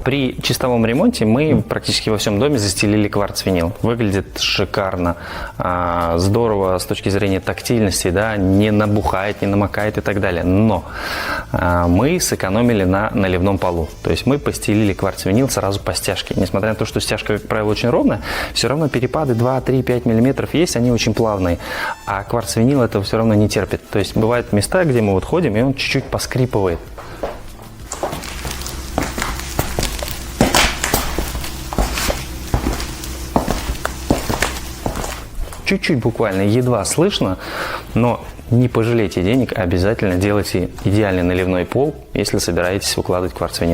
При чистовом ремонте мы практически во всем доме застелили кварц-винил. Выглядит шикарно, здорово с точки зрения тактильности, да, не набухает, не намокает и так далее. Но мы сэкономили на наливном полу. То есть мы постелили кварц-винил сразу по стяжке. Несмотря на то, что стяжка, как правило, очень ровная, все равно перепады 2, 3, 5 мм есть, они очень плавные. А кварц-винил этого все равно не терпит. То есть бывают места, где мы вот ходим, и он чуть-чуть поскрипывает. Чуть-чуть буквально, едва слышно, но не пожалейте денег, обязательно делайте идеальный наливной пол, если собираетесь укладывать кварц-винил.